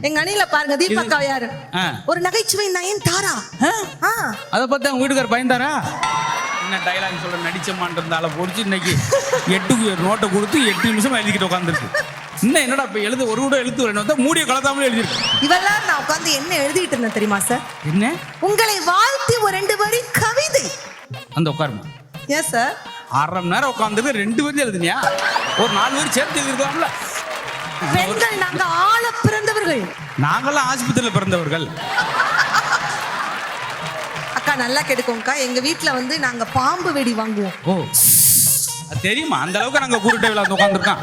எங்க அணியில பாருங்க தீபக்கா யாரு ஒரு நகைச்சுவை நயன்தாரா. அதை பார்த்து அவங்க வீட்டுக்காரர் பயந்தாரா? என்ன டைலாக் சொல்ல நடிச்சமான் இருந்தால பொடிச்சு இன்னைக்கு 8 நோட்டை கொடுத்து 8 நிமிஷம் எழுதிக்கிட்டு உட்காந்துருக்கு. இன்னும் என்னடா இப்ப எழுத ஒரு கூட எழுத்து வரணும் மூடிய கலத்தாமலே எழுதிருக்கு. இவெல்லாம் நான் உட்காந்து என்ன எழுதிட்டு இருந்தேன் தெரியுமா சார்? என்ன? உங்களை வாழ்த்தி ஒரு 2 வரி கவிதை. அந்த உட்காருமா. ஏன் சார் 1/2 மணி நேரம் உட்காந்துருக்கு 2 வரி எழுதுனியா? ஒரு 4 வரி சேர்த்து எழுதிருக்கலாம்ல. பெண்கள் நாங்க ஆள பிறந்தவர்கள். நாங்கெல்லாம் ஆஸ்பத்திரியில பிறந்தவர்கள். அக்கா நல்லா கேட்டுக்கோங்கக்கா, எங்க வீட்டுல வந்து நாங்க பாம்பு வெடி வாங்குவோம். ஓ அது தெரியுமா? அந்த அளவுக்கு நாங்க கூருட்டையில வந்து உட்காந்துருக்கோம்.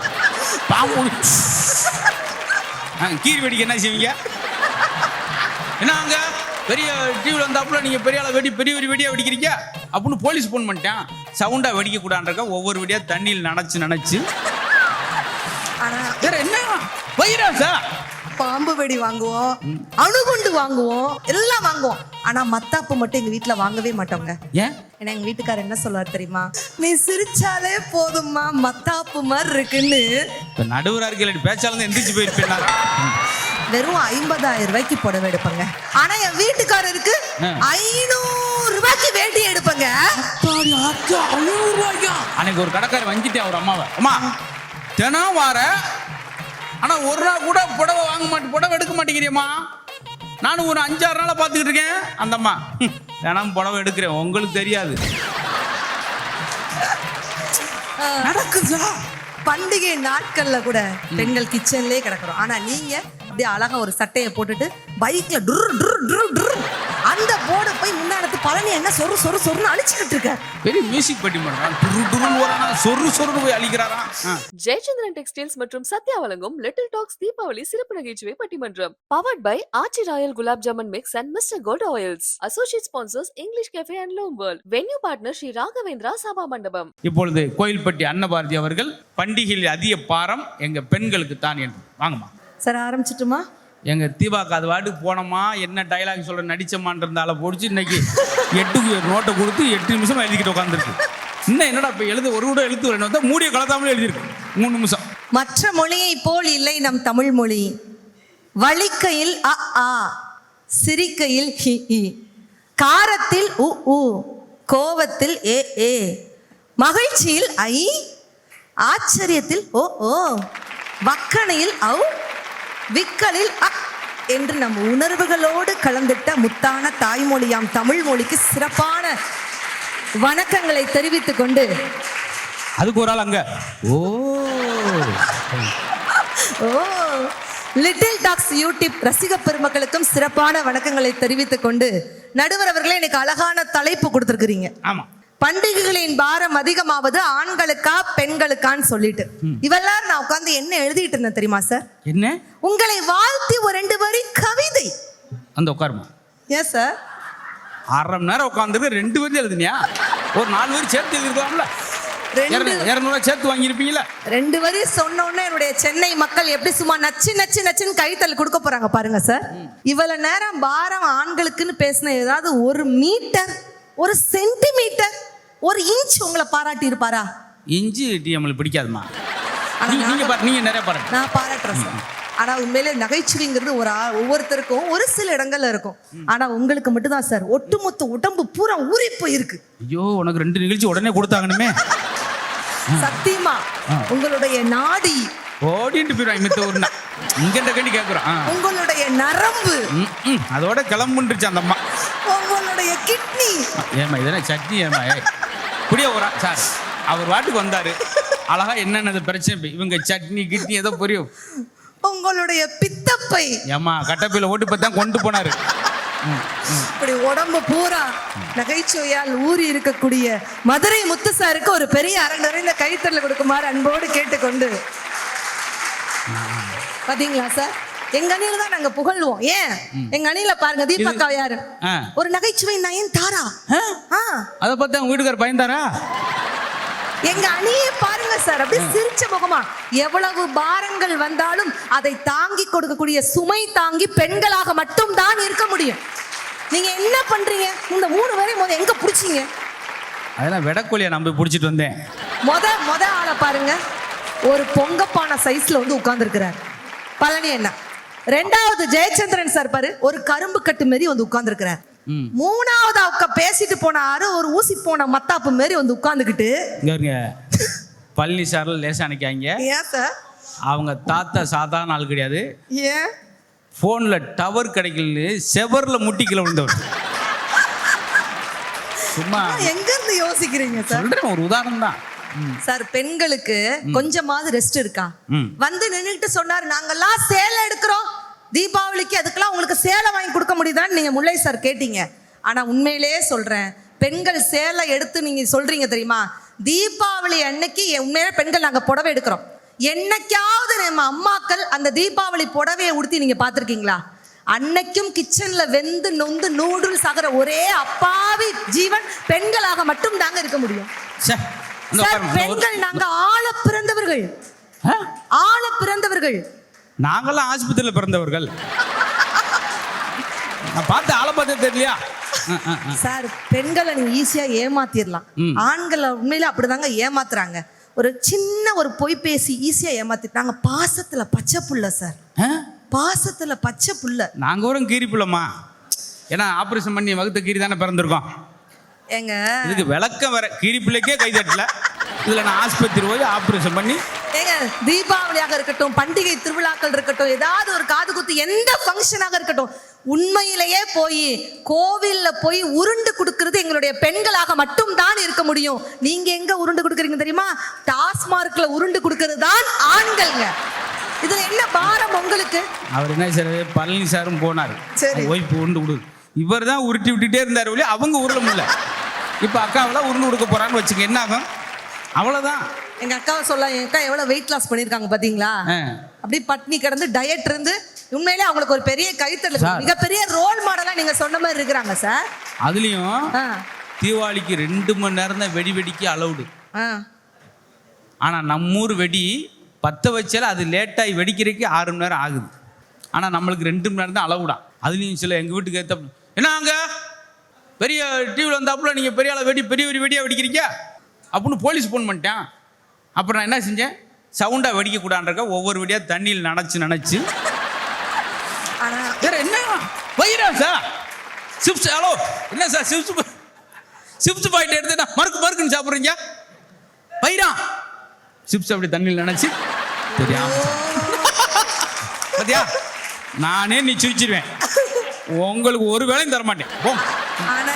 பாம்பு கீரி வெடிக்க என்ன செய்வீங்க? என்ன அங்க பெரிய டிவியில் வந்தாப்புல நீங்க பெரிய ஆளை பெரிய வெடியா வெடிக்கிறீங்க அப்படின்னு போலீஸ் போன் பண்ணிட்டேன். சவுண்டா வெடிக்க கூடாதுன்றக்க ஒவ்வொரு வெடியா தண்ணியில் நனைச்சு வேற என்ன வைரஸா? பாம்பு வெடி வாங்குவோம், அணுகுண்டு வாங்குவோம், எல்லாம் வாங்குவோம். ஆனா மத்தாப்பு மட்டும் எங்க வீட்டுல வாங்கவே மாட்டோங்க. ஏன்? ஏன்னா எங்க வீட்டுக்காரர் என்ன சொல்லுவார் தெரியுமா? நீ சிரிச்சாலே போதுமா மத்தாப்பு மாதிரி இருக்குன்னு. நடுவரா இருக்க பேச்சாலும் எந்திரிச்சு போயிருப்பேன். வெறும் 50,000 ரூபாய்க்கு புடவை எடுப்பங்க. ஆனா என் வீட்டுக்காரருக்கு 500 ரூபாய்க்கு வேட்டி எடுப்பங்க. அன்னைக்கு ஒரு கடைக்காரர் வஞ்சிட்டேன் ஒரு அம்மாவை. அம்மா தினம் வார ஆனா ஒரு நாள் கூட புடவை எடுக்க மாட்டேங்கிறியம்மா. நானும் ஒரு 5-6 நாளா பாத்துக்கிட்டு இருக்கேன். அந்த அம்மா தினம் புடவை எடுக்கிறேன், உங்களுக்கு தெரியாது. நடக்குதா? பண்டிகை நாட்கள்ல கூட பெண்கள் கிச்சன்லயே கிடக்குறோம். ஆனா நீங்க அப்படியே அழகா ஒரு சட்டையை போட்டுட்டு பைக்ல அந்த போர்டை போய் முன்னாடி பழனி என்ன சொரு அழிச்சுக்கிட்டு இருக்க. பெரிய மியூசிக் பட்டி பண்றான். சொரு போய் அழிக்கிறாரா. ஜெயச்சந்திரன் டெக்ஸ்டைல்ஸ் மற்றும் சத்யா வழங்கும் லிட்டில் டாக்ஸ் தீபாவளி சிறப்பு நகைச்சுவை பட்டிமன்றம். Powered by Aachi royal gulab jamun mix and Mister Gold oils. Associate sponsors English café அண்ட் லோம் world. Venue partner Shri Raghavendra Sabha Mandapam. இப்பொழுது கோயில்பட்டி அன்னபாரதி அவர்கள் பண்டிகையில் அதிக பாரம் எங்க பெண்களுக்கு தான் என்று. வாங்கம்மா சார் ஆரம்பிச்சிட்டுமா? எங்க தீபாக்கு அது வாட்டுக்கு போனோமா என்ன டைலாக் சொல்ல நடிச்சமான் இருந்தால பொடிச்சு இன்னைக்கு 8 நோட்டை கொடுத்து 8 நிமிஷம் எழுதிக்கிட்டு உட்காந்துருக்கு. இன்னும் என்னடா இப்ப எழுத ஒரு கூட எழுத்து வரணும் மூடிய கலத்தாமலே எழுதிருக்கு 3 நிமிஷம். மற்ற மொழியை போல் இல்லை நம் தமிழ் மொழி. வலிக்கையில் அ ஆ, சிரிக்கையில் ஹி ஹி, காரத்தில் உ உ, கோவத்தில் ஏ ஏ, மகிழ்ச்சியில் ஐ, ஆச்சரியத்தில் ஓ ஓ, வக்கணையில் ஔ, விக்கலில் அ என்று நம் உணர்வுகளோடு கலந்திட்ட முத்தான தாய்மொழியாம் தமிழ் மொழிக்கு சிறப்பான வணக்கங்களை தெரிவித்துக் கொண்டு அதுக்கு ஒரு ஆள் அங்க ஓ லிட்டில் டாக்ஸ் யூடியூப் ரசிக பெருமக்களுக்கும் சிறப்பான வணக்கங்களை தெரிவித்துக் கொண்டு நடுவர் அவர்களே எனக்கு அழகான தலைப்பு கொடுத்திருக்கிறீங்க. ஆமா, பண்டிகைகளின் பாரம் அதிகமாவது ஆண்களுக்கா பெண்களுக்கான்னு சொல்லிட்டு இவெல்லாம் நான் உட்கார்ந்து என்ன எழுதிட்டு இருந்தேன் தெரியுமா சார்? என்ன? உங்களை வாழ்த்தி ஒரு 2 வரி கவிதை. அந்த உட்காருமா. ஏன் சார் 1/2 மணி நேரம் உட்காந்துருக்கு 2 வரி எழுதுனியா? ஒரு 4 வரி சேர்த்து எழுதிருக்கலாம்ல. 200 சேர்த்து வாங்கியிருப்பீங்களா? 2 வரி சொன்ன உடனே என்னுடைய சென்னை மக்கள் எப்படி சும்மா நச்சுன்னு கைத்தல் கொடுக்க போறாங்க பாருங்க சார். இவ்வளவு நேரம் பாரம் ஆண்களுக்குன்னு பேசின ஏதாவது 1 மீட்டர், 1 சென்டிமீட்டர், 1 இன்ச் உங்களை பாராட்டி இருப்பாரா? இன்ச்சு டிஎம்எல் பிடிக்காதுமா. நீங்க நிறைய பாராட்டு. நான் பாராட்டுறேன் சார். ஆனா உண்மையிலே நகைச்சுவைங்கிறது ஒவ்வொருத்தருக்கும் ஒரு சில இடங்கள்ல இருக்கும். ஆனா உங்களுக்கு மட்டும்தான் சார் ஒட்டுமொத்த உடம்பு பூரா ஊறி போயிருக்கு. ஐயோ, உனக்கு 2 நிகழ்ச்சி உடனே கொடுத்தாங்கன்னு சத்தியமா உங்களுடைய நாடி ஓடிட்டு போயிடும். மித்த ஊர்னா இங்க கண்டி கேட்குறோம். உங்களுடைய நரம்பு அதோட கிளம்புன்றுச்சு அந்த அம்மா. உங்களுடைய கிட்னி ஏமா இதெல்லாம் சட்னி ஏமா புரிய வரா சார். அவர் வாட்டுக்கு வந்தாரு அழகா என்னென்ன பிரச்சனை இவங்க சட்னி கிட்னி ஏதோ புரியும். உங்களுடைய பித்தப்பை ஏமா கட்டப்பையில ஓட்டு பார்த்தா கொண்டு போனாரு. இப்படி உடம்பு பூரா நகைச்சுவையால் ஊறி இருக்கக்கூடிய மதுரை முத்து சாருக்கு ஒரு பெரிய அரை நிறைந்த கைத்தறல கொடுக்குமாறு அன்போடு கேட்டுக்கொண்டு. பாத்தீங்களா சார், எங்க அணியில தான் நாங்க புகழ்வோம். ஏன் எங்க அணியில பாருங்க தீபக்கா யாரு ஒரு நகைச்சுவை நயன்தாரா. அத பார்த்து அவங்க வீட்டுக்காரர் பயந்தாரா? எங்க அணியே பாருங்க சார், அப்படியே சிரிச்ச முகமா. எவ்வளவு பாரங்கள் வந்தாலும் அதை தாங்கி கொடுக்கக்கூடிய சுமை தாங்கி பெண்களாக மட்டும் தான் இருக்க முடியும். நீங்க என்ன பண்றீங்க? இந்த 3 பேரை எங்க புடிச்சீங்க? அதெல்லாம் வெடக்கோழியை நம்ப பிடிச்சிட்டு வந்தேன். முத ஆளை பாருங்க, ஒரு பொங்கப்பான சைஸ்ல வந்து உட்கார்ந்துருக்கிறார் பழனி அண்ணா. ரெண்டாவது ஜெயச்சந்திரன் சார் பாரு ஒரு கரும்பு கட்டு மாரி வந்து உட்கார்ந்துருக்கிறார். மூணாவது அவங்க பேசிட்டு போனாரு ஒரு ஊசி போன மத்தாப்பு மாரி வந்து உட்கார்ந்துக்கிட்டு. பழனி சார்ல லேசா நினைக்காங்க. ஏன் சார்? அவங்க தாத்தா சாதாரண ஆள் கிடையாது. ஏன்? போன்ல டவர் கிடைக்கல செவர்ல முட்டிக்கல விழுந்தவர். சும்மா எங்க இருந்து யோசிக்கிறீங்க சார்? சொல்றேன் ஒரு உதாரணம் தான் சார். பெண்களுக்கு கொஞ்சமாவது ரெஸ்ட் இருக்கா? வந்து நின்னுட்டு சொன்னாரு நாங்கெல்லாம் சேலை எடுக்கிறோம் தீபாவளிக்கு, அதுக்கெல்லாம் உங்களுக்கு சேலை வாங்கி கொடுக்க முடியுதான்னு நீங்க முல்லை சார் கேட்டீங்க. ஆனா உண்மையிலேயே சொல்றேன், பெண்கள் சேலை எடுத்து நீங்க சொல்றீங்க தெரியுமா, தீபாவளி அன்னைக்கு உண்மையிலே பெண்கள் நாங்க புடவை எடுக்கிறோம். என்னைக்காவது நம்ம அம்மாக்கள் அந்த தீபாவளி புடவையை உடுத்தி நீங்க பார்த்திருக்கீங்களா? அன்னைக்கும் கிச்சன்ல வெந்து நொந்து நூடுல்ஸ் ஆகிற ஒரே அப்பாவி ஜீவன் பெண்களாக மட்டும் தாங்க இருக்க முடியும். சார், பெண்கள் நாங்க ஆள பிறந்தவர்கள். ஆள பிறந்தவர்கள் நாங்கெல்லாம் ஆஸ்பத்திரியில் பிறந்தவர்கள். நான் பார்த்து ஆளை பார்த்து தெரியலையா சார்? பெண்களை நீங்க ஈஸியா ஏமாத்திடலாம். ஆண்களை உண்மையில அப்படிதாங்க ஏமாத்துறாங்க. ஒரு சின்ன ஒரு பொய் பேசி ஈஸியா ஏமாத்திட்டாங்க. பாசத்துல பச்சை புள்ள சார், பாசத்துல பச்சை புள்ள. நாங்க ஒரு கீரி புள்ளமா, ஏன்னா ஆபரேஷன் பண்ணி வகுத்த கீரி தானே பிறந்திருக்கோம். எங்க இதுக்கு விளக்கம் வேற, கீரி பிள்ளைக்கே கை தட்டல, இதுல நான் ஆஸ்பத்திரி போய் ஆபரேஷன் பண்ணி. ஏங்க தீபாவளியாக இருக்கட்டும், பண்டிகை திருவிழாக்கள் இருக்கட்டும், ஏதாவது ஒரு காது குத்து எந்த ஃபங்க்ஷனாக இருக்கட்டும், உண்மையிலேயே போய் கோவில்ல போய் உருண்டு கொடுக்கிறது எங்களுடைய பெண்களாக மட்டும் தான் இருக்க முடியும். நீங்க எங்க உருண்டு கொடுக்குறீங்க தெரியுமா? டாஸ்மார்க்ல உருண்டு கொடுக்கிறது தான் ஆண்கள்ங்க. இதுல என்ன பாரம் உங்களுக்கு? அவர் என்ன சார், பழனி சாரும் போனார், ஒய்ஃப் உருண்டு கொடு, இவர் தான் உருட்டி விட்டுட்டே இருந்தார் ஒழிய அவங்க உருள முடியல. இப்போ அக்காவெல்லாம் உருண்டு கொடுக்க போறான்னு வச்சுக்க, என்ன ஆகும்? அவ்வளவுதான். எங்க அக்காவை சொல்ல, என் அக்கா எவ்வளவு வெயிட் லாஸ் பண்ணிருக்காங்க பாத்தீங்களா? அப்படி பட்னி கிடந்து டயட் இருந்து உண்மையிலே அவங்களுக்கு ஒரு பெரிய கைத்தறி, மிகப்பெரிய ரோல் மாடலா நீங்க சொன்ன மாதிரி இருக்கிறாங்க சார். அதுலயும் தீபாவளிக்கு 2 மணி நேரம் தான் வெடி வெடிக்க அலவுடு. ஆனா நம்ம ஊர் வெடி பத்த வச்சால அது லேட்டாகி வெடிக்கிறதுக்கு 6 மணி நேரம் ஆகுது. ஆனா நம்மளுக்கு 2 மணி நேரம் தான் அளவுடா. அதுலயும் சில எங்க வீட்டுக்கு ஏற்ற என்ன அங்க பெரிய டிவியில் வந்தாப்புல நீங்க பெரிய ஆளை பெரிய வெடியா வெடிக்கிறீங்க அப்படின்னு போலீஸ் ஃபோன் பண்ணிட்டேன். அப்புறம் நான் என்ன செஞ்சேன், சவுண்டா வெடிக்க கூடாதுன்றக்க ஒவ்வொரு வெடியா தண்ணியில் நனைச்சு வேற என்ன வைரா சார் சிப்ஸ். ஹலோ என்ன சார் சிப்ஸ் பாயிண்ட் எடுத்து மறுக்குன்னு சாப்பிட்றீங்க? வைரா சிப்ஸ் அப்படி தண்ணியில் நினைச்சு தெரியாம பாத்தியா, நானே நீ சிரிச்சிருவேன், உங்களுக்கு ஒரு வேலையும் தர மாட்டேன். ஆனா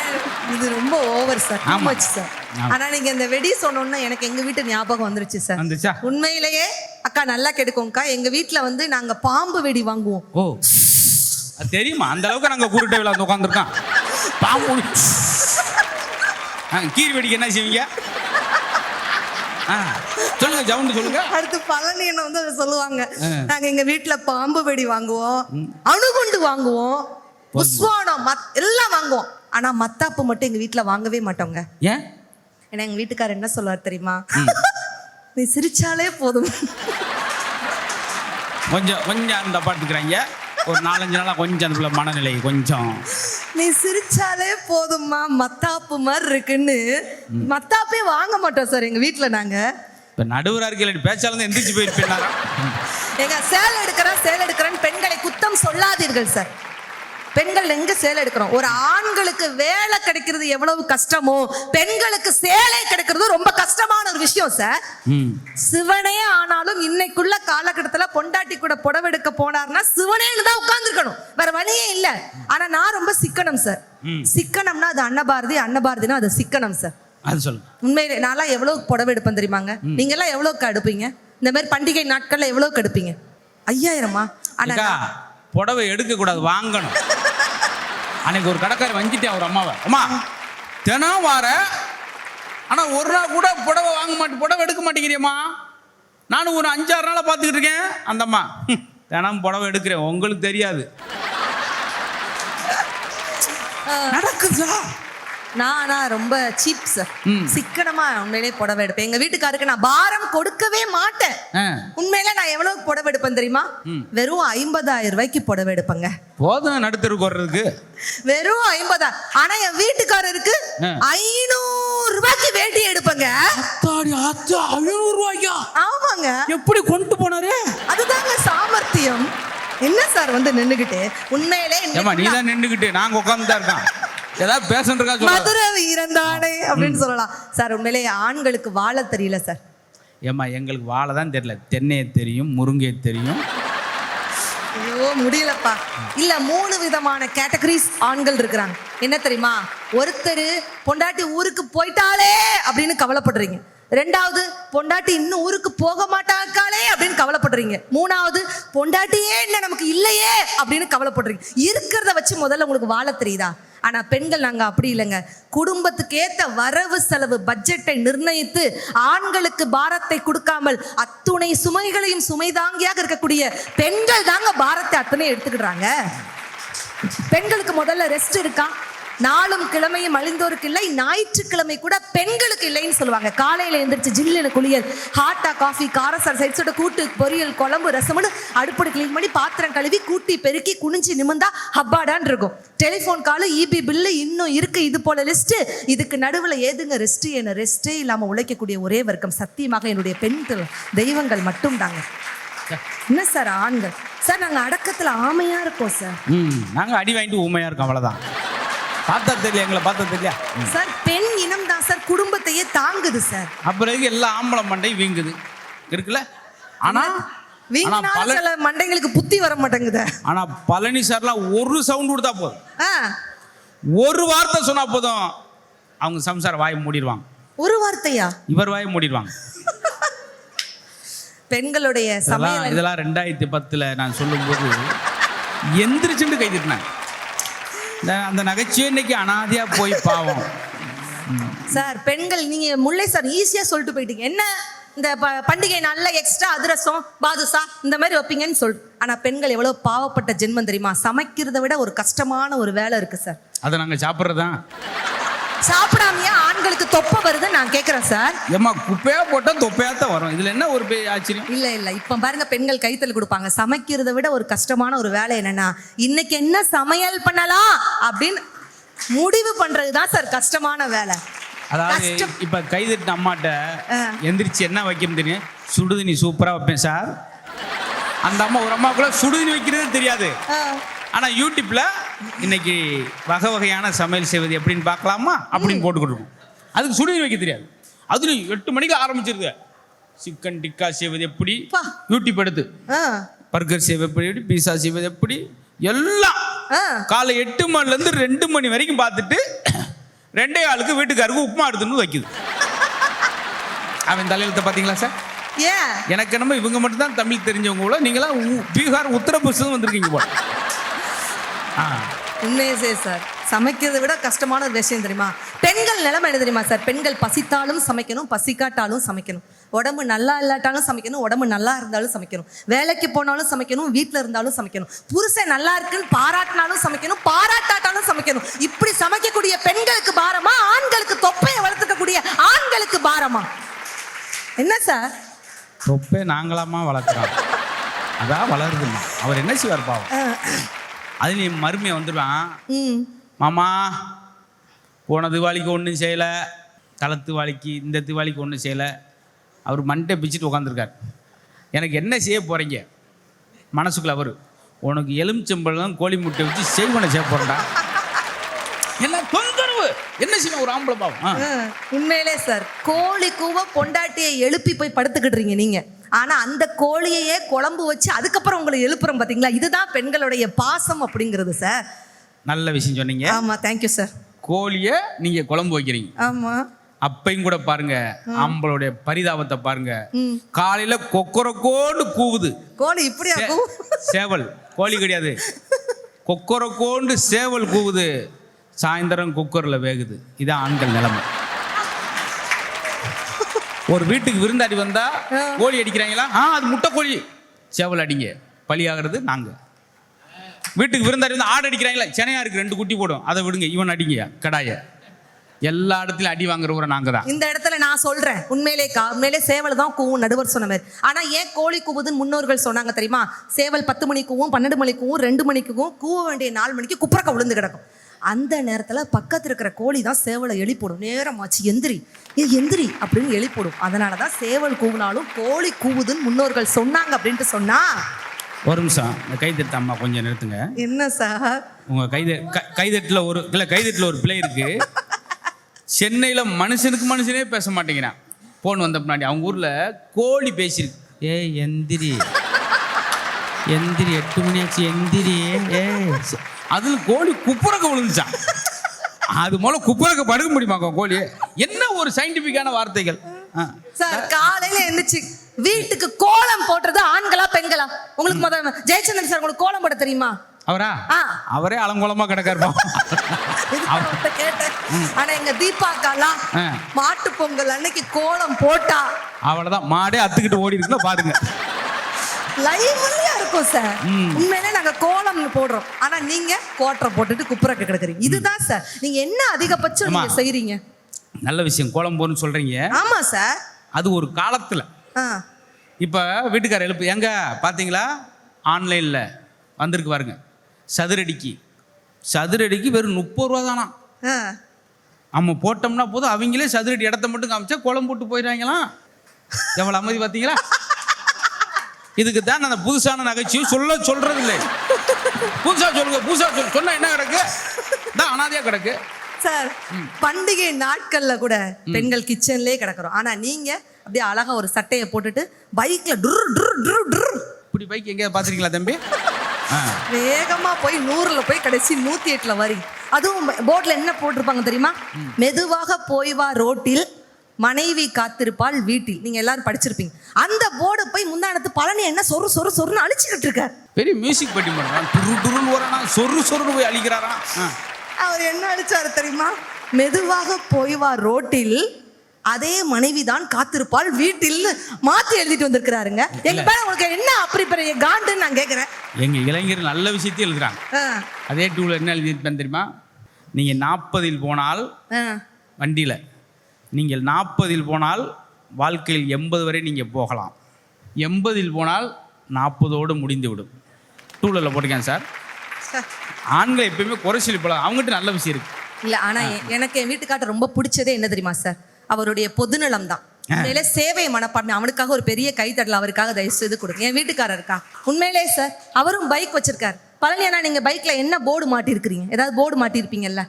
இது ரொம்ப over sir, too much sir. ஆனா நீங்க இந்த வெடி சொன்னோன்னா எனக்கு எங்க வீட்டு ஞாபகம் வந்துருச்சு சார். உண்மையிலேயே அக்கா நல்லா கெடுக்கும்க்கா, எங்க வீட்டுல வந்து நாங்க பாம்பு வெடி வாங்குவோம். ஓ அது தெரியுமா? அந்த அளவுக்கு நாங்க கூருட்டை விழா உட்காந்துருக்கோம். பாம்பு கீரி வெடிக்க என்ன செய்வீங்க? சொல்லுங்க, ஜவுண்டு சொல்லுங்க. அடுத்து பழனி என்ன வந்து அதை சொல்லுவாங்க, நாங்க எங்க வீட்டுல பாம்பு வெடி வாங்குவோம், அணுகுண்டு வாங்குவோம், புஸ்வானம் எல்லாம் வாங்குவோம். ஆனா மத்தாப்பு மட்டும் எங்க வீட்டுல வாங்கவே மாட்டோங்க. ஏன்? ஏன்னா எங்க வீட்டுக்காரர் என்ன சொல்லுவார் தெரியுமா, நீ சிரிச்சாலே போதும். கொஞ்சம் அந்த பாட்டுக்கிறாங்க ஒரு 4-5 நாளா கொஞ்சம் அந்த மனநிலை கொஞ்சம், நீ சிரிச்சாலே போதும்மா மத்தாப்பு மாதிரி இருக்குன்னு மத்தாப்பே வாங்க மாட்டோம் சார் எங்க வீட்டுல. நாங்க இப்ப நடுவரா இருக்க பேச்சாலும் எந்திரிச்சு போயிருப்பேன். எங்க சேலை எடுக்கிறேன்னு பெண்களை குத்தம் சொல்லாதீர்கள் சார். பெண்கள் எங்க சேலை எடுக்கிறோம்? ஒரு ஆண்களுக்கு வேலை கிடைக்கிறது எவ்வளவு கஷ்டமோ பெண்களுக்கு சேலை கிடைக்கிறது ரொம்ப கஷ்டமான ஒரு விஷயம் சார். சிவனே ஆனாலும் இன்னைக்குள்ள காலகட்டத்துல பொண்டாட்டி கூட புடவை எடுக்க போனார்னா சிவனேன்னு தான் உட்கார்ந்துருக்கணும், வேற வழியே இல்ல. ஆனா நான் ரொம்ப சிக்கனம் சார். சிக்கனம்னா அது அன்னபாரதினா அது சிக்கனம் சார். அது சொல்லுங்க. உண்மையிலே நான்லாம் எவ்வளவு புடவை எடுப்பேன் தெரியுமாங்க? நீங்க எல்லாம் எவ்வளவுக்கு எடுப்பீங்க? இந்த மாதிரி பண்டிகை நாட்கள்ல எவ்வளவுக்கு எடுப்பீங்க? 5000-ஆ? ஆனா புடவை எடுக்க கூடாது, வாங்கணும். அன்னைக்கு ஒரு கடைக்காரர் வஞ்சிட்டேன் அவர் அம்மாவை, அம்மா தினம் வார ஆனா ஒரு நாள் கூட புடவை எடுக்க மாட்டேங்கிறியம்மா. நானும் ஒரு 5-6 நாளா பார்த்துக்கிட்டு இருக்கேன். அந்த அம்மா தினம் புடவை எடுக்கிறேன், உங்களுக்கு தெரியாது நடக்குதா? நான் ரொம்ப சீப் சார், சிக்கனமா உண்மையிலே புடவை எடுப்பேன். எங்க வீட்டுக்காருக்கு நான் பாரம் கொடுக்கவே மாட்டேன். உண்மையில நான் எவ்வளவு புடவை எடுப்பேன் தெரியுமா? வெறும் 50,000 ரூபாய்க்கு புடவை எடுப்பேங்க. போதும் நடுத்தருக்கு வர்றதுக்கு வெறும் 50. ஆனா என் வீட்டுக்காரருக்கு 500 ரூபாய்க்கு வேட்டி எடுப்பேங்க. 500 ரூபாய்க்கா? ஆமாங்க. எப்படி கொண்டு போனாரு? அதுதாங்க சாமர்த்தியம். என்ன சார் வந்து நின்னுகிட்டு உண்மையிலே ஏமா நீ தான் நின்றுக்கிட்டு நாங்க உட்காந்துதான் இருக்கோம். ஏதாவது பேசணுக்கா சொல்ல. மதுரை வீரந்தானே அப்படின்னு சொல்லலாம் சார். உண்மையிலே ஆண்களுக்கு வாழ தெரியல சார். ஏமா எங்களுக்கு வாழை தான் தெரியல, தென்னையை தெரியும், முருங்கையை தெரியும். ஐயோ முடியலப்பா. இல்ல 3 விதமான கேட்டகரிஸ் ஆண்கள் இருக்கிறாங்க. என்ன தெரியுமா? ஒருத்தர் பொண்டாட்டி ஊருக்கு போயிட்டாலே அப்படின்னு கவலைப்படுறீங்க. 2வது பொண்டாட்டி இன்னும் ஊருக்கு போக மாட்டாக்காளே அப்படின்னு கவலைப்படுறீங்க. 3வது பொண்டாட்டியே இன்னும் நமக்கு இல்லையே அப்படின்னு கவலைப்படுறீங்க. இருக்கிறத வச்சு முதல்ல உங்களுக்கு வாழ தெரியுதா? ஆனா பெண்கள் நாங்க அப்படி இல்லைங்க. குடும்பத்துக்கு ஏத்த வரவு செலவு பட்ஜெட்டை நிர்ணயித்து ஆண்களுக்கு பாரத்தை கொடுக்காமல் அத்துணை சுமைகளையும் சுமைதாங்கியாக இருக்கக்கூடிய பெண்கள் தாங்க பாரத்தை அத்தனை எடுத்துக்கிடுறாங்க. பெண்களுக்கு முதல்ல ரெஸ்ட் இருக்கா? நாளும் கிழமையும் அழிந்தோருக்கு இல்லை, ஞாயிற்றுக்கிழமை கூட பெண்களுக்கு இல்லைன்னு சொல்லுவாங்க. காலையில எந்திரிச்சு ஜில்லுன்னு குளியல், ஹாட்டா காஃபி, காரசார சைட்ஸோட கூட்டு பொரியல், குழம்பு, ரசம்னு அடுப்படி கிளீன் பண்ணி பாத்திரம் கழுவி கூட்டி பெருக்கி குனிஞ்சு நிமிந்தா ஹப்பாடான் இருக்கும். டெலிஃபோன் காலு, இபி பில்லு இன்னும் இருக்கு, இது போல லிஸ்ட். இதுக்கு நடுவில் ஏதுங்க ரெஸ்ட்? என்ன ரெஸ்டே இல்லாம உழைக்கக்கூடிய ஒரே வர்க்கம் சத்தியமாக என்னுடைய பெண் தெய்வங்கள் மட்டும் தாங்க. என்ன சார் ஆண்கள் சார்? நாங்க அடக்கத்துல ஆமையா இருக்கோம் சார். நாங்க அடி வாங்கிட்டு ஊமையா இருக்கோம், அவ்வளவுதான். பார்த்தா தெரியல, எங்களை பார்த்தா தெரியல சார். பெண் இனம் தான் சார் குடும்பத்தையே தாங்குது சார். அப்புறம் எல்லா ஆம்பளை மண்டை வீங்குது இருக்குல்ல. ஆனா சில மண்டைங்களுக்கு புத்தி வர மாட்டேங்குது. ஆனா பழனி சார்லாம் ஒரு சவுண்ட் கொடுத்தா போதும், ஒரு வார்த்தை சொன்னா போதும், அவங்க சம்சார வாயை மூடிடுவாங்க. ஒரு வார்த்தையா? இவர் வாயை மூடிடுவாங்க. பெண்களுடைய சமையல் இதெல்லாம் 2010 நான் சொல்லும்போது எந்திரிச்சுட்டு கை திட்டினாங்க. அந்த நகைச்சுவை இன்னைக்கு அனாதையா போய் பாவம் சார். பெண்கள் நீங்க முல்லை சார் ஈஸியா சொல்லிட்டு போயிட்டீங்க. என்ன இந்த பண்டிகை நாள்ல எக்ஸ்ட்ரா அதிரசம் பாதுசா இந்த மாதிரி வைப்பீங்கன்னு சொல்லிட்டு. ஆனா பெண்கள் எவ்வளவு பாவப்பட்ட ஜென்மம் தெரியுமா? சமைக்கிறத விட ஒரு கஷ்டமான ஒரு வேலை இருக்கு சார். அதை நாங்க சாப்பிட்றதான். சாப்பிடாமையா ஆண்களுக்கு தொப்பை வருது நான் கேக்குறேன் சார். ஏமா குப்பையா போட்டா தொப்பையாத்தான் வரும், இதுல என்ன ஒரு ஆச்சரியம்? இல்ல இப்ப பாருங்க பெண்கள் கைத்தல் கொடுப்பாங்க. சமைக்கிறத விட ஒரு கஷ்டமான ஒரு வேலை என்னன்னா இன்னைக்கு என்ன சமையல் பண்ணலாம் அப்படின்னு முடிவு பண்றதுதான் சார் கஷ்டமான வேலை. அதாவது இப்ப கைதட்டின அம்மாட்ட எந்திரிச்சு என்ன வைக்கணும் தெரியும்? சுடுதண்ணி சூப்பரா வைப்பேன் சார். அந்த அம்மா ஒரு அம்மா கூட சுடுதண்ணி வைக்கிறது தெரியாது. ஆனா யூடியூப்ல இன்னைக்கு வகை வகையான சமையல் செய்வது எப்படின்னு பார்க்கலாமா அப்படின்னு போட்டு கொடுக்கும். அதுக்கு சுடுதண்ணி வைக்க தெரியாது. அதுலயும் 8 மணிக்கு ஆரம்பிச்சிருது. சிக்கன் டிக்கா செய்வது எப்படி யூடியூப் எடுத்து, பர்கர் செய்வது எப்படி, பீஸா செய்வது எப்படி, எல்லாம் காலை 8 மணில இருந்து 2 மணி வரைக்கும் பார்த்துட்டு 2 ஆளுக்கு வீட்டுக்காருக்கு உப்புமா எடுத்துன்னு வைக்குது. அவன் தலையெழுத்த பாத்தீங்களா சார்? எனக்கு என்னமோ இவங்க மட்டும் தான் தமிழ் தெரிஞ்சவங்க போல, நீங்களாம் பீகார் உத்தரப்பிரதேசம் வந்திருக்கீங்க போல. உண்மையே சார். சமைக்கிறதை விட கஷ்டமான ஒரு விஷயம் தெரியுமா? பெண்கள் நிலைமை என்ன தெரியுமா சார்? பெண்கள் பசித்தாலும் சமைக்கணும், பசிக்காட்டாலும் சமைக்கணும். உடம்பு நல்லா இல்லாட்டாலும் சமைக்கணும், உடம்பு நல்லா இருந்தாலும் சமைக்கணும். வேலைக்கு போனாலும் சமைக்கணும், வீட்டில் இருந்தாலும் சமைக்கணும். புருஷன் நல்லா இருக்குன்னு பாராட்டினாலும் சமைக்கணும், பாராட்டாட்டாலும் சமைக்கணும். இப்படி சமைக்கக்கூடிய பெண்களுக்கு பாரமா? ஆண்களுக்கு தொப்பையை வளர்த்துக்கக்கூடிய ஆண்களுக்கு பாரமா? என்ன சார்? தொப்பை நாங்களாமா வளர்க்குறோம், அதான் வளருதுமா. அவர் என்ன செய்வார் பாவம்? அது நீ மருமையை வந்துடுவான். மாமா போன திவாலிக்கு ஒன்றும் செய்யலை, தலை திவாலிக்கு இந்த திவாலிக்கு ஒன்றும் செய்யலை. அவர் மண்டை பிச்சுட்டு உட்காந்துருக்கார். எனக்கு என்ன செய்ய போகிறீங்க? மனசுக்குள்ள அவர், உனக்கு எலுமிச்சம்பழம் கோழி முட்டை வச்சு செய்வனை செய்ய போகிறேன்டா. என்ன தொந்தரவு? என்ன செய்யணும் ஒரு ஆம்பளை பாவம்? உண்மையிலே சார், கோழி கூவ பொண்டாட்டியை எழுப்பி போய் படுத்துக்கிட்டுறீங்க நீங்க. ஆனா அந்த கோழியையே குழம்பு வச்சு அதுக்கப்புறம் உங்களை எழுப்புறோம் பாத்தீங்களா? இதுதான் பெண்களுடைய பாசம் அப்படிங்கிறது சார். நல்ல விஷயம் சொன்னீங்க. ஆமா, தேங்க்யூ சார். கோழியை நீங்க குழம்பு வைக்கிறீங்க. ஆமா. அப்பையும் கூட பாருங்க ஆம்பளுடைய பரிதாபத்தை பாருங்க. காலையில கொக்கரக்கோன்னு கூவுது கோழி. இப்படியா சேவல்? கோழி கிடையாது, கொக்கரக்கோண்டு சேவல் கூவுது. சாயந்தரம் குக்கர்ல வேகுது. இதான் ஆண்கள் நிலைமை. ஒரு வீட்டுக்கு விருந்தாடி வந்தா கோழி அடிக்கிறாங்களா? அது முட்டை கோழி. சேவல் அடிங்க, பலியாகிறது நாங்க. வீட்டுக்கு விருந்தாடி வந்து ஆடு அடிக்கிறாங்களா? சென்னையா இருக்கு 2 குட்டி போடும், அதை விடுங்க, இவன் அடிங்க கடாய. எல்லா இடத்துலயும் அடி வாங்குறவரை நாங்க தான். இந்த இடத்துல நான் சொல்றேன், உண்மையிலே சேவல் தான் கூவும், நடுவர் சொன்ன மாதிரி. ஆனா ஏன் கோழி கூவுதுன்னு முன்னோர்கள் சொன்னாங்க தெரியுமா? சேவல் 10 மணிக்கு கூவும், 12 மணிக்கு கூவும், 2 மணிக்கு கூவும். கூவ வேண்டிய 4 மணிக்கு குப்புறக்க விழுந்து கிடக்கும். அந்த நேரத்துல பக்கத்துல இருக்கிற கோழி தான் சேவலை எழுப்பிடும். நேரமாச்சு, எந்திரி எந்திரி அப்படின்னு எழுப்பிடும். அதனாலதான் சேவல் கூவினாலும் கோழி கூவுதுன்னு முன்னோர்கள் சொன்னாங்க அப்படின்ட்டு சொன்னா ஒரு நிமிஷம் இந்த கைதட்டு அம்மா கொஞ்சம் நிறுத்துங்க. என்ன சார்? உங்கள் கைதட்டில் ஒரு பிள்ளை இருக்கு. சென்னையில் மனுஷனே பேச மாட்டேங்கிறான். ஃபோன் வந்த பின்னாடி அவங்க ஊரில் கோழி பேசியிருக்கு. ஏய் எந்திரி 8 மணி ஆச்சு எந்திரி. அதில் கோழி குப்புறக்க விழுந்துச்சான். அது மூல குப்புறக்க படுக்க முடியுமா கோழி? என்ன ஒரு சயின்டிஃபிக்கான வார்த்தைகள் சார். காலையில எந்திரிச்சு வீட்டுக்கு கோலம் போடுறது ஆண்களா பெண்களா? உங்களுக்கு முதல்ல ஜெயச்சந்திரன் சார் உங்களுக்கு கோலம் போட தெரியுமா? அவரே அலங்கோலமா கிடக்காருப்பா. கேட்டேன். ஆனா எங்க தீபாக்காலாம் மாட்டு பொங்கல் அன்னைக்கு கோலம் போட்டா அவ்வளவுதான், மாடே அத்துக்கிட்டு ஓடி இருக்குல்ல பாருங்க. லைவ்லயா இருக்கும் சார். உண்மையிலே நாங்க கோலம் போடுறோம். ஆனா நீங்க கோட்டரை போட்டுட்டு குப்புறக்க கிடக்குறீங்க. இதுதான் சார் நீங்க என்ன அதிகபட்சம் நீங்க செய்றீங்க. நல்ல விஷயம் கோலம் போடுன்னு சொல்றீங்க. ஆமா சார். அது ஒரு காலத்துல இப்ப வீட்டுக்கார எழுப்பு எங்க பாத்தீங்களா ஆன்லைன்ல வந்திருக்கு பாருங்க. சதுரடிக்கு வெறும் 30 ரூபா தானா. நம்ம போட்டோம்னா போதும், அவங்களே சதுரடி இடத்த மட்டும் காமிச்சா கோலம் போட்டு போயிடுறாங்களாம். எவ்வளவு அமைதி பார்த்தீங்களா? இதுக்கு தான் அந்த புதுசான நகைச்சுவை சொல்றது இல்லை. புதுசா சொன்னா என்ன கிடக்கு? அனாதையா கிடக்கு சார். பண்டிகை நாட்கள்ல கூட பெண்கள் கிச்சன்லயே கிடக்குறோம். ஆனா நீங்க அப்படியே அழகா ஒரு சட்டையை போட்டுட்டு பைக்ல இப்படி பைக் எங்கேயாவது பாத்திருக்கீங்களா தம்பி? வேகமா போய் 100ல போய் கடைசி 108ல வரி. அதுவும் போர்ட்ல என்ன போட்டிருப்பாங்க தெரியுமா? மெதுவாக போய் வா ரோட்டில் மனைவி காத்திருப்பாள் வீட்டில். நீங்க எல்லாரும் படிச்சிருப்பீங்க. அந்த போர்டு போய் முந்தானத்து பழனி என்ன சொருன்னு அழிச்சுக்கிட்டு இருக்காரு. பெரிய மியூசிக் பட்டி பண்றான். துருன்னு வரானா, சொருன்னு போய் அழிக்கிறாரா. அவர் என்ன அழிச்சாரு தெரியுமா? மெதுவாக போய் வா ரோட்டில் அதே மனைவிதான் காத்திருப்பாள் வீட்டில் மாத்தி எழுதிட்டு வந்திருக்கிறாருங்க. எங்க பேர உங்களுக்கு என்ன அப்படி பெரிய காண்டுன்னு நான் கேட்கிறேன். எங்க இளைஞர் நல்ல விஷயத்தையும் எழுதுறாங்க. அதே டூல என்ன எழுதிட்டு தெரியுமா? நீங்க 40 போனால் வண்டியில நீங்கள் 40 போனால் வாழ்க்கையில் 80 வரை நீங்க போகலாம். 80 போனால் 40ஓடு முடிந்து விடும். டூலரில் போட்டிருக்கேன் சார். ஆண்கள் எப்பயுமே குறைச்சல் போல அவங்ககிட்ட நல்ல விஷயம் இருக்கு. இல்ல ஆனா எனக்கு என் வீட்டுக்காட்ட ரொம்ப பிடிச்சதே என்ன தெரியுமா சார்? அவருடைய பொதுநலம் தான். உண்மையிலே சேவை மனப்பான்மை. அவனுக்காக ஒரு பெரிய கைத்தட்டல் அவருக்காக தயவு செய்து கொடுங்க. என் வீட்டுக்காரர் இருக்கா உண்மையிலே சார். அவரும் பைக் வச்சிருக்காரு. பழனி அண்ணா நீங்க பைக்ல என்ன போர்டு மாட்டி இருக்கிறீங்க? ஏதாவது போர்டு மாட்டி இருப்பீங்கல்ல?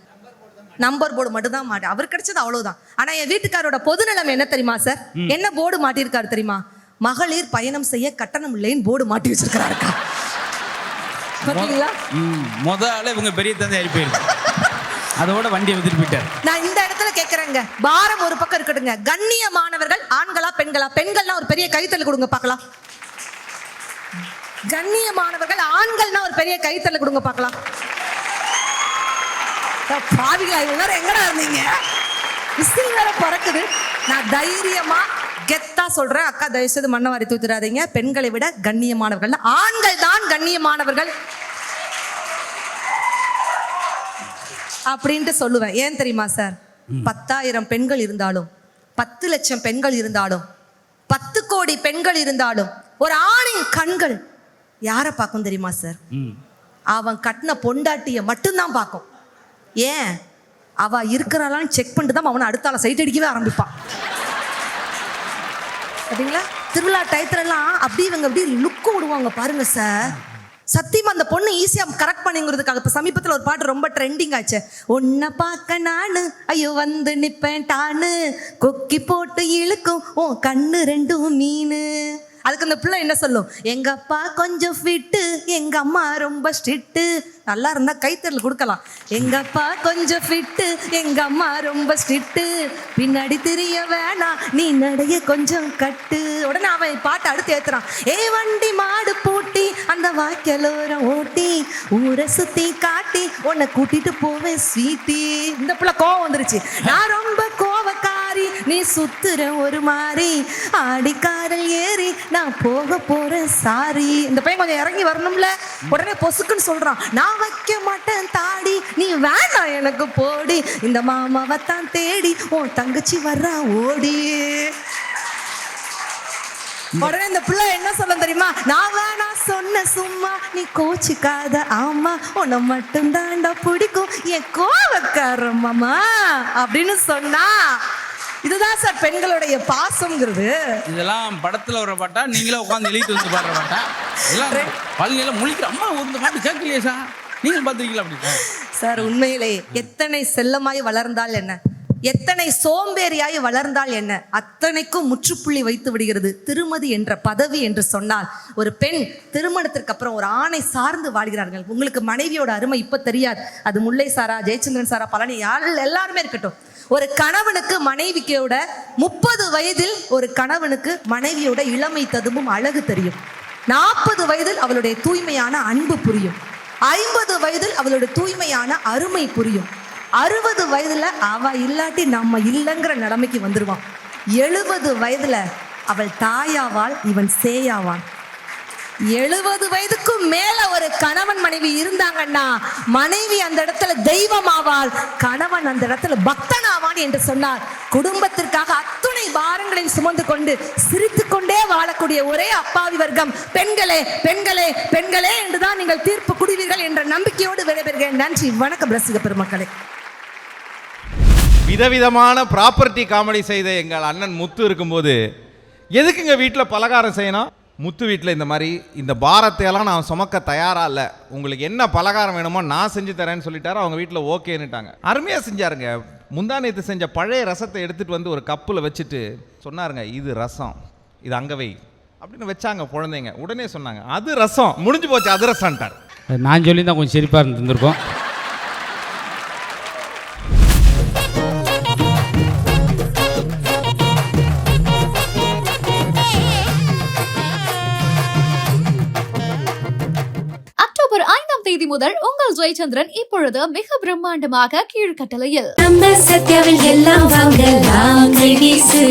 நம்பர் போர்டு மட்டும் தான் மாட்டி. அவர் கிடைச்சது அவ்வளவுதான். ஆனா என் வீட்டுக்காரோட பொதுநலம் என்ன தெரியுமா சார்? என்ன போர்டு மாட்டியிருக்காரு தெரியுமா? மகளிர் பயணம் செய்ய கட்டணம் இல்லைன்னு போர்டு மாட்டி வச்சிருக்காரு. முதல்ல இவங்க பெரிய தந்தை போயிருக்கு. அதோட வண்டியை வித்துட்டு போயிட்டார். நான் இந்த இடத்துல கேட்கறேங்க, பாரம் ஒரு பக்கம் இருக்கட்டுங்க. கண்ணியமானவர்கள் ஆண்களா பெண்களா? பெண்கள்னா ஒரு பெரிய கைத்தல் கொடுங்க பார்க்கலாம். கண்ணியமானவர்கள் ஆண்கள்னா ஒரு பெரிய கைத்தல் கொடுங்க பார்க்கலாம். பாவிகளா இவங்க எங்கடா இருந்தீங்க? விசில் வேற பறக்குது. நான் தைரியமா கெத்தா சொல்றேன். அக்கா தயவு செய்து மண்ணை வாரி தூத்துறாதீங்க. பெண்களை விட கண்ணியமானவர்கள் ஆண்கள் தான் கண்ணியமானவர்கள் அப்படின்ட்டு சொல்லுவேன். ஏன் தெரியுமா சார்? 10,000 பெண்கள் இருந்தாலும் 10 லட்சம் பெண்கள் இருந்தாலும் 10 கோடி பெண்கள் இருந்தாலும் ஒரு ஆணின் கண்கள் யாரை பார்க்கும் தெரியுமா சார்? அவன் கட்டின பொண்டாட்டிய மட்டும்தான் பார்க்கும். ஏன்? அவ இருக்கிறாளான்னு செக் பண்ணிட்டு தான் அவனை அடுத்தால சைட் அடிக்கவே ஆரம்பிப்பான். சரிங்களா? திருவிழா டயத்துலலாம் அப்படி இவங்க அப்படி லுக்கு விடுவாங்க பாருங்க சார். சத்தியமா அந்த பொண்ணு ஈஸியா கரெக்ட் பண்ணிங்கிறதுக்காக இப்ப சமீபத்தில் ஒரு பாட்டு ரொம்ப ட்ரெண்டிங் ஆச்சு. உன்னை பார்க்க நானு ஐயோ வந்து நிப்பேன் டானு கொக்கி போட்டு இழுக்கும் ஓ கண்ணு 2 மீனு. அதுக்கு அந்த பிள்ளை என்ன சொல்லும்? எங்க அப்பா கொஞ்சம் ஃபிட்டு, எங்க அம்மா ரொம்ப ஸ்ட்ரிக்ட்டு. நல்லா இருந்தா கைத்தறல் கொடுக்கலாம். எங்க அப்பா கொஞ்சம் ஃபிட்டு, எங்க அம்மா ரொம்ப ஸ்ட்ரிக்ட்டு. பின்னாடி தெரிய வேணாம் நீ நடைய கொஞ்சம் கட்டு. உடனே அவன் பாட்டை அடுத்து ஏத்துறான். ஏ வண்டி மாடு பூட்டி அந்த வாய்க்கலோரம் ஓட்டி ஊரை சுத்தி காட்டி உன்னை கூட்டிட்டு போவேன் ஸ்வீட்டி. இந்த பிள்ளை கோவம் வந்துருச்சு. நான் ரொம்ப கோவக்காரி, நீ சுத்துற ஒரு மாதிரி ஆடிக்காரல் ஏறி நான் போக போறேன் சாரி. இந்த பையன் கொஞ்சம் இறங்கி வரணும்ல. உடனே பொசுக்குன்னு சொல்றான். நான் வைக்க மாட்டேன் தாடி, நீ வேணாம் எனக்கு போடி. இந்த மாமாவை தான் தேடி உன் தங்கச்சி வர்றா ஓடி. உடனே இந்த பிள்ளை என்ன சொல்ல தெரியுமா? நான் வேணா சொன்ன சும்மா நீ கோச்சிக்காத ஆமா உன்னை மட்டும் தாண்டா பிடிக்கும் என் கோவக்கார மாமா அப்படின்னு சொன்னா இதுதான் சார் பெண்களுடைய பாசம்ங்கிறது. இதெல்லாம் படத்துல வர பாட்டா, நீங்களே உட்காந்து எழுதிட்டு வந்து பாடுற பாட்டா? எல்லாம் பள்ளியெல்லாம் முழிக்கிற அம்மா ஒரு பாட்டு கேட்கலையே சார், நீங்கள் பார்த்துருக்கீங்களா அப்படி சார்? உண்மையிலே எத்தனை செல்லமாய் வளர்ந்தால் என்ன, எத்தனை சோம்பேறியாய் வளர்ந்தால் என்ன, அத்தனைக்கும் முற்றுப்புள்ளி வைத்து விடுகிறது திருமதி என்ற பதவி என்று சொன்னால். ஒரு பெண் திருமணத்திற்கு அப்புறம் ஒரு ஆணை சார்ந்து வாழ்கிறார்கள். உங்களுக்கு மனைவியோட அருமை இப்ப தெரியாது. அது முல்லை சாரா, ஜெயச்சந்திரன் சாரா, பழனி எல்லாருமே இருக்கட்டும். ஒரு கணவனுக்கு மனைவிக்கோட 30 வயதில் ஒரு கணவனுக்கு மனைவியோட இளமை ததும்பும் அழகு தெரியும். 40 வயதில் அவளுடைய தூய்மையான அன்பு புரியும். 50 வயதில் அவளுடைய தூய்மையான அருமை புரியும். 60 வயதுல அவ இல்லாட்டி நம்ம இல்லைங்கிற நிலைமைக்கு வந்துருவான். 70 வயதுல அவள் தாயாவாள், இவன் சேயாவான். 70 வயதுக்கும் மேல ஒரு கணவன் மனைவி இருந்தாங்கன்னா மனைவி அந்த இடத்துல தெய்வமாவாள், கணவன் அந்த இடத்துல பக்தனாவான் என்று சொன்னார். குடும்பத்திற்காக அத்துணை பாரங்களையும் சுமந்து கொண்டு சிரித்து கொண்டே வாழக்கூடிய ஒரே அப்பாவி வர்க்கம் பெண்களே, பெண்களே, பெண்களே என்றுதான் நீங்கள் தீர்ப்பு குடிவீர்கள் என்ற நம்பிக்கையோடு விடைபெறுகிறேன். நன்றி, வணக்கம் ரசிக பெருமக்களே. விதவிதமான ப்ராப்பர்ட்டி காமெடி செய்த எங்கள் அண்ணன் முத்து இருக்கும்போது எதுக்குங்க வீட்டில் பலகாரம் செய்யணும்? முத்து வீட்டில் இந்த மாதிரி இந்த பாரத்தையெல்லாம் நான் சுமக்க தயாராக இல்லை, உங்களுக்கு என்ன பலகாரம் வேணுமோ நான் செஞ்சு தரேன்னு சொல்லிட்டாரு. அவங்க வீட்டில் ஓகேன்னுட்டாங்க. அருமையாக செஞ்சாருங்க. முந்தா நேற்று செஞ்ச பழைய ரசத்தை எடுத்துகிட்டு வந்து ஒரு கப்பில் வச்சுட்டு சொன்னாருங்க, இது ரசம், இது அங்கே வை அப்படின்னு வச்சாங்க குழந்தைங்க. உடனே சொன்னாங்க, அது ரசம், முடிஞ்சு போச்சு, அது ரசம்ட்டார். நான் சொல்லி தான் கொஞ்சம் சிரிப்பாக இருந்திருக்கோம். அக்டோபர் 5ஆம் தேதி முதல் உங்கள் ஜெயச்சந்திரன் இப்பொழுது மிக பிரம்மாண்டமாக கீழ்கட்டளையில் நம்ம சத்யாவில் எல்லாம் வாங்கலாம் கைவீசு.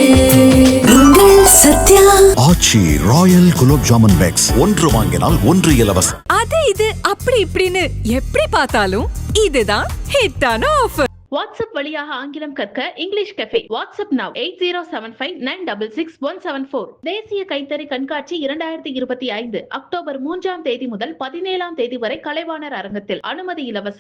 உங்கள் சத்யா. ஆச்சி ராயல் குலோப் ஜாமுன் பேக்ஸ், ஒன்று வாங்கினால் ஒன்று இலவசம். அது இது அப்படி இப்படின்னு எப்படி பார்த்தாலும் இதுதான் ஹிட்டான ஆஃபர். வாட்ஸ்அப் வழியாக ஆங்கிலம் கற்க இங்கிலீஷ் கஃபே. WhatsApp now 8075966174. தேசிய கைத்தறி கண்காட்சி 2025 அக்டோபர் 3ஆம் தேதி முதல் 17ஆம் தேதி வரை கலைவாணர் அரங்கத்தில். அனுமதி இலவசம்.